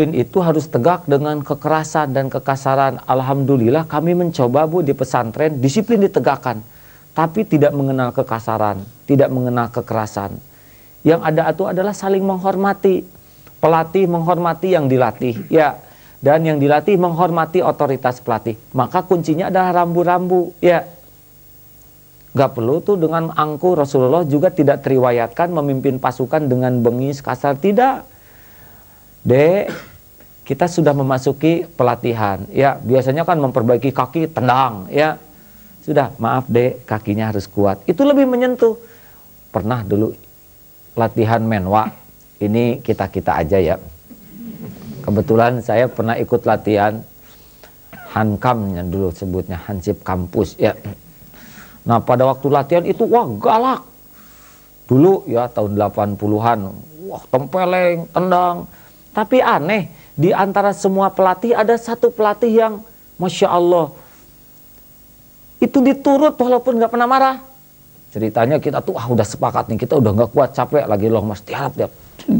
disiplin itu harus tegak dengan kekerasan dan kekasaran. Alhamdulillah kami mencoba Bu di pesantren disiplin ditegakkan, tapi tidak mengenal kekasaran, tidak mengenal kekerasan. Yang ada itu adalah saling menghormati. Pelatih menghormati yang dilatih, ya. Dan yang dilatih menghormati otoritas pelatih. Maka kuncinya adalah rambu-rambu, ya. Gak perlu tuh dengan angkuh. Rasulullah juga tidak teriwayatkan memimpin pasukan dengan bengis kasar, tidak. Dek, kita sudah memasuki pelatihan, ya. Biasanya kan memperbaiki kaki, tendang, ya. Sudah, maaf dek, kakinya harus kuat. Itu lebih menyentuh. Pernah dulu latihan menwa, ini kita-kita aja ya. Kebetulan saya pernah ikut latihan Hankamnya dulu sebutnya, Hansip Kampus, ya. Nah pada waktu latihan itu, wah galak. Dulu ya tahun 80-an, wah tempeleng, tendang. Tapi aneh, di antara semua pelatih ada satu pelatih yang Masya Allah, itu diturut walaupun gak pernah marah. Ceritanya kita tuh udah sepakat nih, kita udah gak kuat, capek lagi loh mas, tiarap dia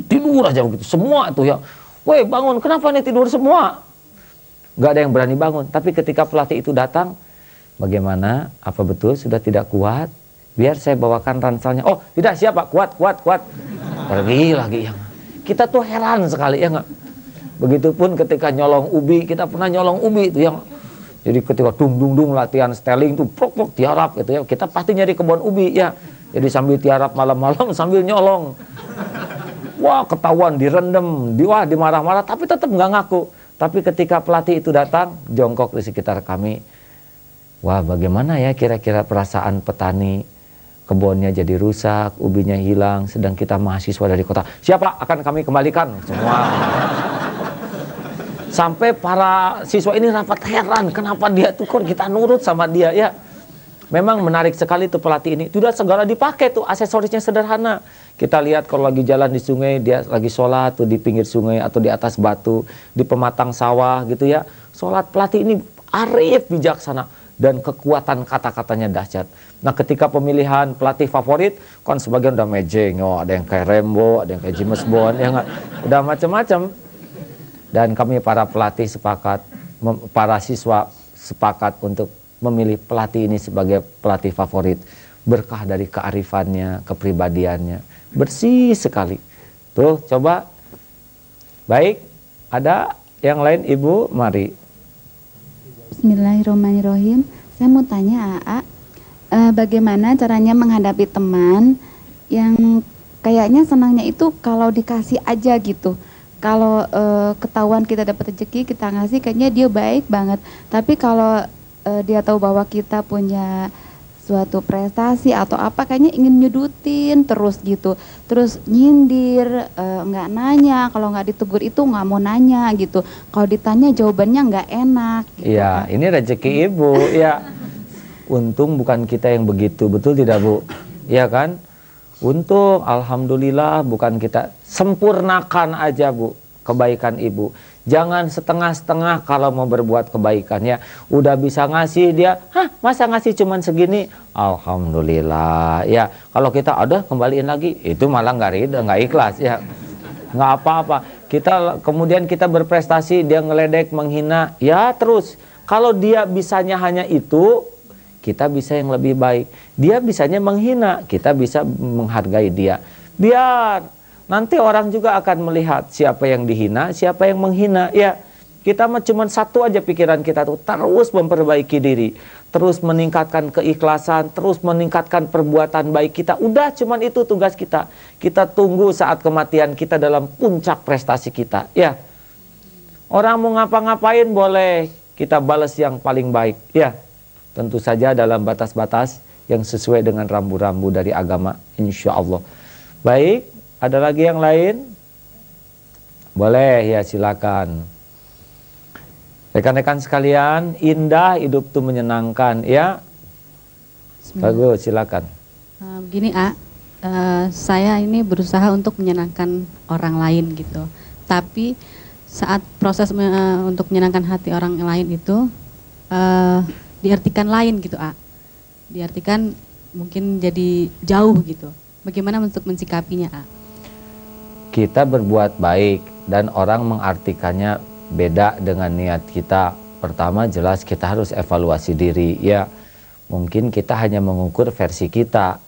tidur aja begitu. Semua itu ya, weh bangun, kenapa nih tidur semua? Gak ada yang berani bangun. Tapi ketika pelatih itu datang, bagaimana? Apa betul sudah tidak kuat? Biar saya bawakan ranselnya. Oh tidak, siapa? Kuat. Pergi lagi yang. Kita tuh heran sekali ya nggak? Begitupun ketika nyolong ubi, kita pernah nyolong ubi itu yang. Jadi ketika dung latihan styling tuh prok tiarap gitu ya, kita pasti nyari kebun ubi ya. Jadi sambil tiarap malam-malam sambil nyolong. Wah ketahuan, direndam, dimarah-marah, tapi tetap nggak ngaku. Tapi ketika pelatih itu datang, jongkok di sekitar kami. Wah bagaimana ya kira-kira perasaan petani? Kebunnya jadi rusak, ubinya hilang, sedang kita mahasiswa dari kota. Siapa akan kami kembalikan? Semua. Sampai para siswa ini rapat heran, kenapa dia tuh kok kita nurut sama dia ya. Memang menarik sekali tuh pelatih ini. Tidak segala dipakai tuh, aksesorisnya sederhana. Kita lihat kalau lagi jalan di sungai, dia lagi sholat tuh di pinggir sungai atau di atas batu, di pematang sawah gitu ya. Sholat pelatih ini arif, bijaksana. Dan kekuatan kata-katanya dahsyat. Nah ketika pemilihan pelatih favorit, kan sebagian udah mejeng, oh, ada yang kayak Rembo, ada yang kayak James Bond, ya nggak, udah macam-macam. Dan kami para pelatih sepakat, para siswa sepakat untuk memilih pelatih ini sebagai pelatih favorit. Berkah dari kearifannya, kepribadiannya, bersih sekali. Tuh coba, baik, ada yang lain Ibu, mari. Bismillahirrahmanirrahim. Saya mau tanya bagaimana caranya menghadapi teman yang kayaknya senangnya itu kalau dikasih aja gitu. Kalau ketahuan kita dapat rezeki, kita ngasih, kayaknya dia baik banget. Tapi kalau dia tahu bahwa kita punya suatu prestasi atau apa, kayaknya ingin nyudutin terus gitu, terus nyindir, nggak nanya, kalau nggak ditegur itu nggak mau nanya gitu, kalau ditanya jawabannya nggak enak gitu. Iya, ini rezeki Ibu ya. Untung bukan kita yang begitu, betul tidak Bu? Iya kan? Untung, alhamdulillah bukan kita. Sempurnakan aja Bu kebaikan Ibu. Jangan setengah-setengah kalau mau berbuat kebaikan ya. Udah bisa ngasih dia, masa ngasih cuman segini? Alhamdulillah ya. Kalau kita ada kembaliin lagi, itu malah nggak ridho, nggak ikhlas ya. Nggak apa-apa. Kemudian kita berprestasi, dia ngeledek, menghina, ya terus. Kalau dia bisanya hanya itu, kita bisa yang lebih baik. Dia bisanya menghina, kita bisa menghargai dia. Biar nanti orang juga akan melihat siapa yang dihina, siapa yang menghina. Ya, kita mah cuma satu aja pikiran kita tuh, terus memperbaiki diri, terus meningkatkan keikhlasan, terus meningkatkan perbuatan baik kita. Udah cuman itu tugas kita. Kita tunggu saat kematian kita dalam puncak prestasi kita. Ya, orang mau ngapa-ngapain boleh, kita balas yang paling baik. Ya, tentu saja dalam batas-batas yang sesuai dengan rambu-rambu dari agama, insya Allah. Baik. Ada lagi yang lain? Boleh ya, silakan. Rekan-rekan sekalian, indah hidup itu menyenangkan ya. Bagus, silakan. Begini saya ini berusaha untuk menyenangkan orang lain gitu. Tapi saat proses untuk menyenangkan hati orang lain itu diartikan lain gitu diartikan mungkin jadi jauh gitu. Bagaimana untuk mensikapinya Kita berbuat baik dan orang mengartikannya beda dengan niat kita. Pertama jelas kita harus evaluasi diri ya. Mungkin kita hanya mengukur versi kita.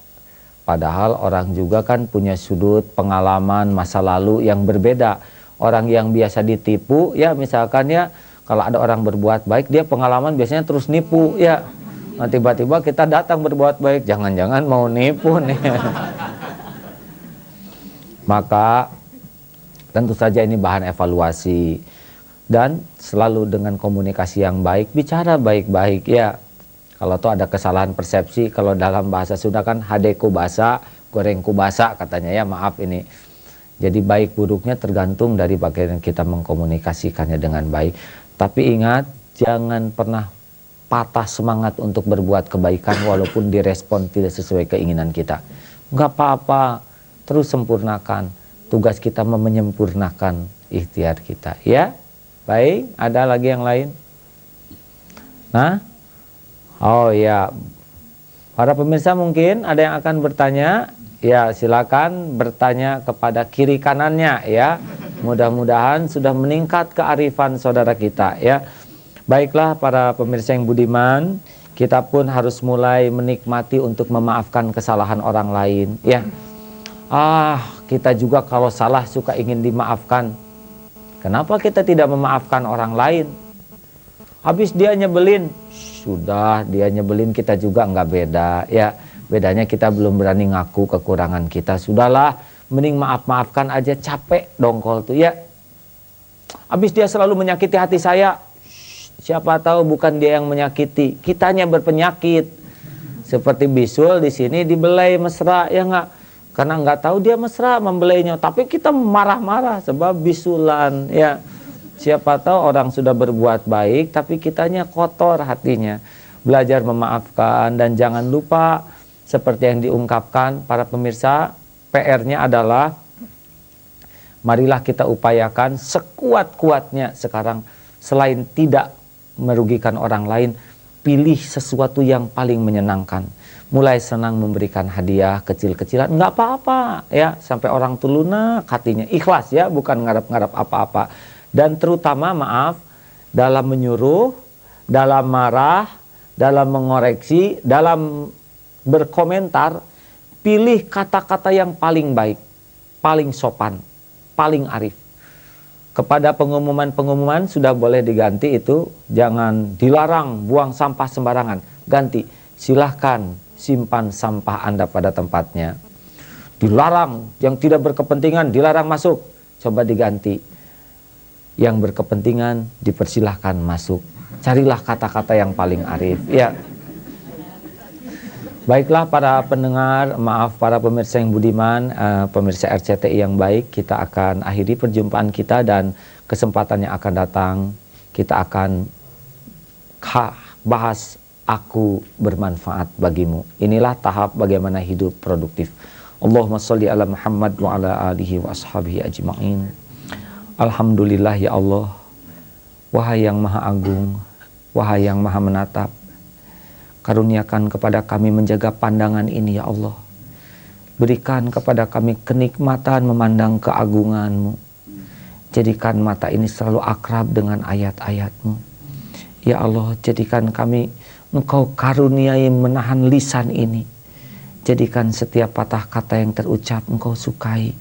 Padahal orang juga kan punya sudut pengalaman masa lalu yang berbeda. Orang yang biasa ditipu ya misalkan ya, kalau ada orang berbuat baik dia pengalaman biasanya terus nipu ya. Nah, tiba-tiba kita datang berbuat baik, jangan-jangan mau nipu nih. Maka tentu saja ini bahan evaluasi, dan selalu dengan komunikasi yang baik, bicara baik-baik ya. Kalau tuh ada kesalahan persepsi, kalau dalam bahasa Sunda kan hadeku basa, gorengku basa katanya ya, maaf ini. Jadi baik buruknya tergantung dari bagaimana kita mengkomunikasikannya dengan baik. Tapi ingat, jangan pernah patah semangat untuk berbuat kebaikan walaupun direspon tidak sesuai keinginan kita. Enggak apa-apa, terus sempurnakan. Tugas kita menyempurnakan ikhtiar kita ya. Baik, ada lagi yang lain? Nah, oh ya, para pemirsa mungkin ada yang akan bertanya. Ya, silakan bertanya kepada kiri kanannya ya. Mudah-mudahan sudah meningkat kearifan saudara kita ya. Baiklah para pemirsa yang budiman, kita pun harus mulai menikmati untuk memaafkan kesalahan orang lain ya. Kita juga kalau salah suka ingin dimaafkan. Kenapa kita tidak memaafkan orang lain? Habis dia nyebelin, sudah dia nyebelin kita juga nggak beda ya. Bedanya kita belum berani ngaku kekurangan kita. Sudahlah, mending maaf-maafkan aja, capek dongkol tuh ya. Habis dia selalu menyakiti hati saya, siapa tahu bukan dia yang menyakiti, kitanya berpenyakit. Seperti bisul di sini dibelai mesra ya nggak? Karena nggak tahu dia mesra membelainya, tapi kita marah-marah sebab bisulan ya. Siapa tahu orang sudah berbuat baik tapi kitanya kotor hatinya. Belajar memaafkan, dan jangan lupa seperti yang diungkapkan para pemirsa, PR-nya adalah marilah kita upayakan sekuat-kuatnya sekarang, selain tidak merugikan orang lain, pilih sesuatu yang paling menyenangkan. Mulai senang memberikan hadiah kecil-kecilan, nggak apa-apa ya, sampai orang tuh lunak hatinya, ikhlas ya, bukan ngarep-ngarep apa-apa. Dan terutama maaf dalam menyuruh, dalam marah, dalam mengoreksi, dalam berkomentar, pilih kata-kata yang paling baik, paling sopan, paling arif. Kepada pengumuman-pengumuman sudah boleh diganti itu, jangan dilarang buang sampah sembarangan, ganti silahkan simpan sampah Anda pada tempatnya. Dilarang, yang tidak berkepentingan dilarang masuk, coba diganti. Yang berkepentingan dipersilahkan masuk. Carilah kata-kata yang paling arif ya. Baiklah para pendengar, maaf para pemirsa yang budiman, pemirsa RCTI yang baik, kita akan akhiri perjumpaan kita, dan kesempatan yang akan datang kita akan bahas aku bermanfaat bagimu. Inilah tahap bagaimana hidup produktif. Allahumma sholli ala Muhammad wa ala alihi wa ashabihi ajma'in. Alhamdulillah ya Allah, wahai yang maha agung, wahai yang maha menatap, karuniakan kepada kami menjaga pandangan ini ya Allah. Berikan kepada kami kenikmatan memandang keagungan-Mu. Jadikan mata ini selalu akrab dengan ayat-ayat-Mu. Ya Allah, jadikan kami, Engkau karuniai menahan lisan ini. Jadikan setiap patah kata yang terucap Engkau sukai.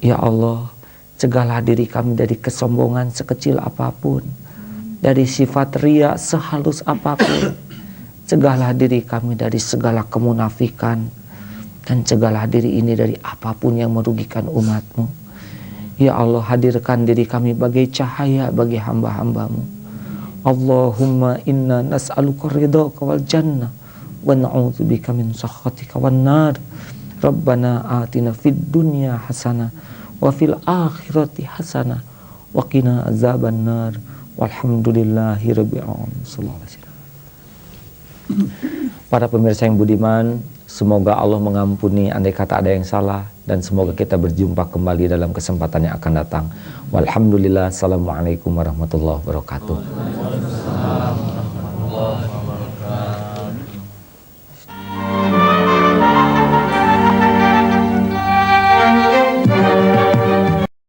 Ya Allah, cegahlah diri kami dari kesombongan sekecil apapun, dari sifat ria sehalus apapun. Cegahlah diri kami dari segala kemunafikan, dan cegahlah diri ini dari apapun yang merugikan umat-Mu. Ya Allah, hadirkan diri kami bagai cahaya bagi hamba-hamba-Mu. Allahumma inna nas'aluka ridhaka wal jannah wa na'udzubika min sakhatika wan nar. Rabbana atina fid dunya hasanah wa fil akhirati hasanah wa qina azaban nar. Walhamdulillahi rabbil alamin. Para pemirsa yang budiman, semoga Allah mengampuni andai kata ada yang salah, dan semoga kita berjumpa kembali dalam kesempatan yang akan datang. Walhamdulillah, assalamualaikum warahmatullahi wabarakatuh.